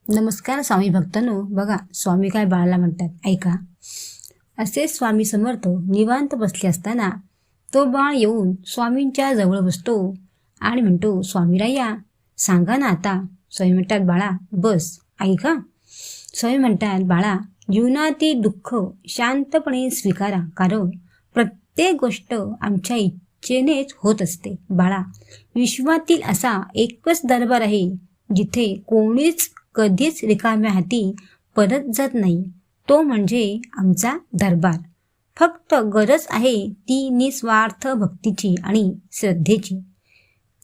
नमस्कार स्वामी भक्तांनो. बघा स्वामी काय बाळाला म्हणतात ऐका. असे स्वामी समर्थ निवांत बसले असताना तो बाळ येऊन स्वामींच्या जवळ बसतो आणि म्हणतो, स्वामीराया सांगा ना आता. स्वामी म्हणतात, बाळा बस ऐका. स्वामी म्हणतात, बाळा जीवनातील दुःख शांतपणे स्वीकारा, कारण प्रत्येक गोष्ट आमच्या इच्छेनेच होत असते. बाळा विश्वातील असा एकच दरबार आहे जिथे कोणीच कधीच रिकाम्या हाती परत जात नाही, तो म्हणजे आमचा दरबार. फक्त गरज आहे ती निस्वार्थ भक्तीची आणि श्रद्धेची.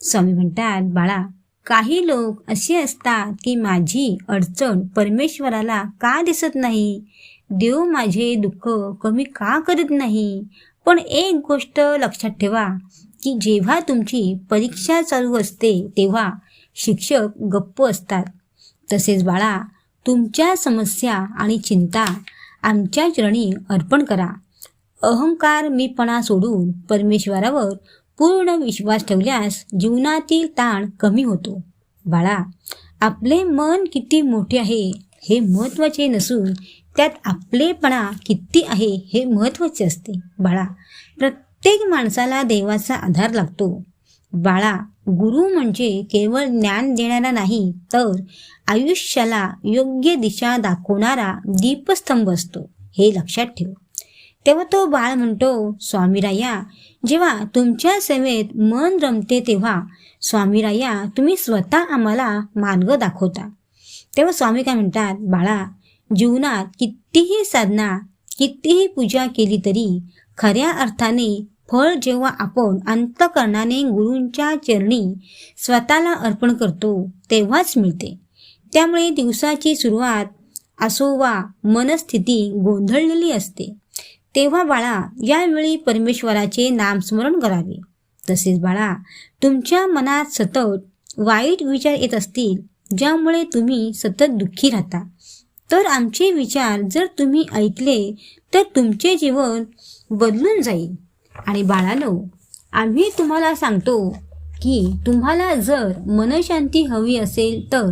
स्वामी म्हणतात, बाळा काही लोक असे असतात की माझी अडचण परमेश्वराला का दिसत नाही, देव माझे दुःख कमी का करीत नाही. पण एक गोष्ट लक्षात ठेवा की जेव्हा तुमची परीक्षा चालू असते तेव्हा शिक्षक गप्प असतात. तसेच बाळा तुमच्या समस्या आणि चिंता आमच्या चरणी अर्पण करा. अहंकार मीपणा सोडून परमेश्वरावर पूर्ण विश्वास ठेवल्यास जीवनातील ताण कमी होतो. बाळा आपले मन किती मोठे आहे हे महत्त्वाचे नसून त्यात आपलेपणा किती आहे हे महत्त्वाचे असते. बाळा प्रत्येक माणसाला देवाचा आधार लागतो. बाळा गुरु म्हणजे केवळ ज्ञान देणारा नाही, तर आयुष्याला योग्य दिशा दाखवणारा दीपस्तंभ असतो, हे लक्षात ठेव. तेव्हा तो बाळ म्हणतो, स्वामीराया जेव्हा तुमच्या सेवेत मन रमते तेव्हा स्वामीराया तुम्ही स्वतः आम्हाला मार्ग दाखवता. तेव्हा स्वामी काय म्हणतात, बाळा जीवनात कितीही साधना कितीही पूजा केली तरी खऱ्या अर्थाने फळ जेव्हा आपण अंतःकरणाने गुरूंच्या चरणी स्वतःला अर्पण करतो तेव्हाच मिळते. त्यामुळे दिवसाची सुरुवात असो वा मनस्थिती गोंधळलेली असते तेव्हा बाळा यावेळी परमेश्वराचे नामस्मरण करावे. तसेच बाळा तुमच्या मनात सतत वाईट विचार येत असतील ज्यामुळे तुम्ही सतत दुःखी राहता, तर आमचे विचार जर तुम्ही ऐकले तर तुमचे जीवन बदलून जाईल. आणि बाळांनो आम्ही तुम्हाला सांगतो की तुम्हाला जर मनशांती हवी असेल तर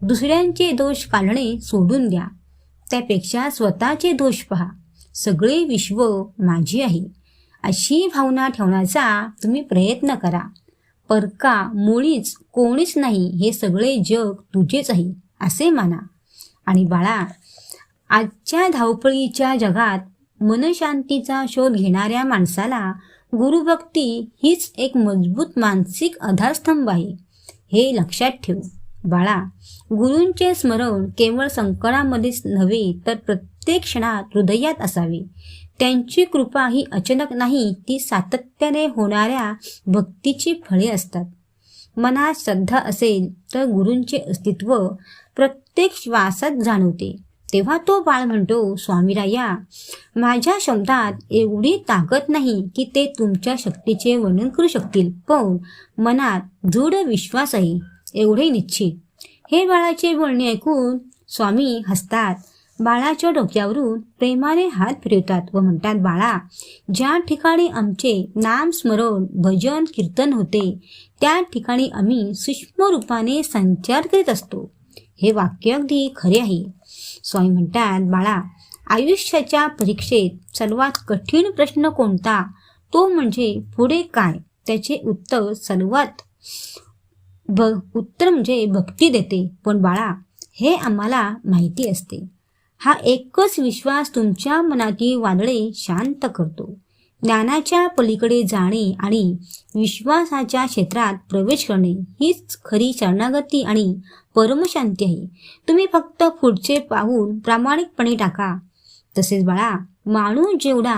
दुसऱ्यांचे दोष काढणे सोडून द्या. त्यापेक्षा स्वतःचे दोष पहा. सगळे विश्व माझे आहे अशी भावना ठेवण्याचा तुम्ही प्रयत्न करा. परका मुळीच कोणीच नाही, हे सगळे जग तुझेच आहे असे माना. आणि बाळा आजच्या धावपळीच्या जगात मनशांतीचा शोध घेणाऱ्या माणसाला गुरुभक्ती हीच एक मजबूत मानसिक आधारस्तंभ आहे, हे लक्षात ठेव. बाळा गुरूंचे स्मरण केवळ संकटामध्येच नव्हे तर प्रत्येक क्षणात हृदयात असावे. त्यांची कृपा ही अचानक नाही, ती सातत्याने होणाऱ्या भक्तीची फळे असतात. मनात श्रद्धा असेल तर गुरूंचे अस्तित्व प्रत्येक श्वासात जाणवते. तेव्हा तो बाळ म्हणतो, स्वामीराया माझ्या शब्दात एवढी ताकद नाही की ते तुमच्या शक्तीचे वर्णन करू शकतील, पण मनात दृढ विश्वास आहे एवढे निश्चित. हे बाळाचे बोलणे ऐकून स्वामी हसतात. बाळाच्या डोक्यावरून प्रेमाने हात फिरवतात व म्हणतात, बाळा ज्या ठिकाणी आमचे नामस्मरण भजन कीर्तन होते त्या ठिकाणी आम्ही सूक्ष्म रूपाने संचार करीत असतो. हे वाक्य अगदी खरे आहे. स्वामी म्हणतात, बाळा आयुष्याच्या परीक्षेत सर्वात कठीण प्रश्न कोणता, तो म्हणजे पुढे काय. त्याचे उत्तर म्हणजे भक्ती देते. पण बाळा हे आम्हाला माहिती असते, हा एकच विश्वास तुमच्या मनातील वादळे शांत करतो. ज्ञानाच्या पलीकडे जाणे आणि विश्वासाच्या क्षेत्रात प्रवेश करणे हीच खरी शरणागती आणि परमशांती आहे. तुम्ही फक्त पुढचे पाऊल प्रामाणिकपणे टाका. तसेच बाळा माणूस जेवढा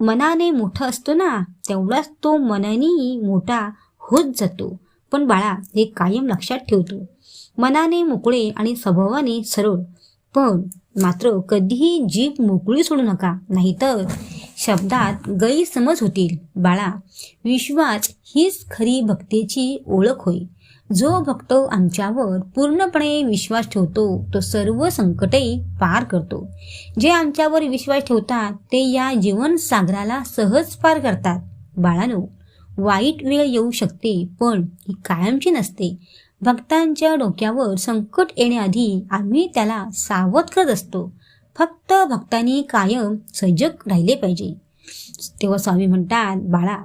मनाने मोठा असतो ना तेवढाच तो मनानेही मोठा होत जातो. पण बाळा हे कायम लक्षात ठेवतो, मनाने मोकळे आणि स्वभावाने सरळ, पण मात्र कधीही जीभ मोकळी सोडू नका, नाहीतर शब्दात गैरसमज होतील. बाळा विश्वास हीच खरी भक्तीची ओळख होय. जो भक्त आमच्यावर पूर्णपणे विश्वास ठेवतो तो सर्व संकटे पार करतो. जे आमच्यावर विश्वास ठेवतात ते या जीवनसागराला सहज पार करतात. बाळांनो वाईट वेळ येऊ शकते पण ही कायमची नसते. भक्तांच्या डोक्यावर संकट येण्याआधी आम्ही त्याला सावध करत असतो. फक्त भक्तांनी कायम सजग राहिले पाहिजे. तेव्हा स्वामी म्हणतात, बाळा,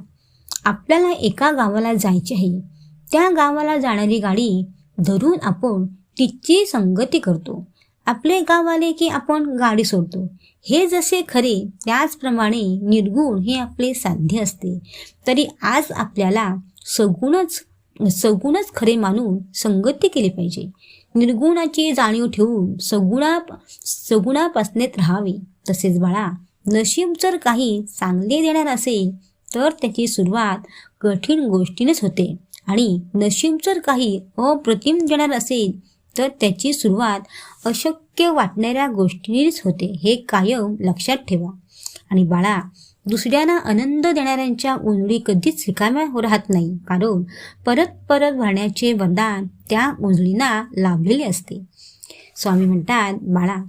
आपल्याला एका गावाला जायचे आहे. त्या गावाला जाणारी गाडी धरून आपण तिची संगती करतो. आपले गाव आले की आपण गाडी सोडतो. हे जसे खरे त्याचप्रमाणे निर्गुण हे आपले साध्य असते. तरी आज आपल्याला सगुणच खरे मानून संगती केली पाहिजे. निर्गुणाची जाणीव ठेवून सगुणापासनेत राहावे. तसेच बाळा, नशीब जर काही चांगले देणार असेल तर त्याची सुरुवात कठीण गोष्टीनेच होते आणि नशीब जर काही अप्रतिम देणार असेल तर त्याची सुरुवात अशक्य वाटणाऱ्या गोष्टीनेच होते. हे कायम लक्षात ठेवा. आणि बाळा, दुसऱ्यांना आनंद देणाऱ्यांच्या उजळी कधीच रिकाम्या राहत नाही, कारण परत परत भरण्याचे वरदान त्या उजळींना लाभलेले असते. स्वामी म्हणतात, बाळा,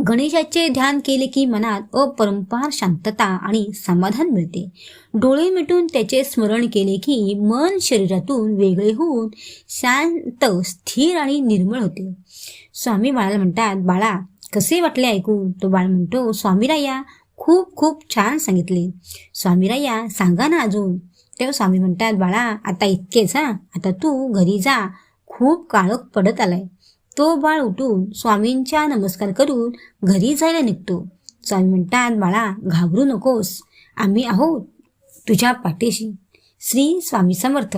गणेशाचे ध्यान केले की मनात अपरंपार शांतता आणि समाधान मिळते. डोळे मिटून त्याचे स्मरण केले की मन शरीरातून वेगळे होऊन शांत, स्थिर आणि निर्मळ होते. स्वामी बाळाला म्हणतात, बाळा, कसे वाटले ऐकून? तो बाळ म्हणतो, स्वामीराया, खूप खूप छान सांगितले. स्वामीराया, सांगा ना अजून. तेव्हा स्वामी म्हणतात, बाळा, आता इतकेच आता तू घरी जा. खूप काळोख पडत आलाय. तो बाळ उठून स्वामींच्या नमस्कार करून घरी जायला निघतो. स्वामी म्हणतात, बाळा, घाबरू नकोस. आम्ही आहोत तुझ्या पाठीशी. श्री स्वामी समर्थ.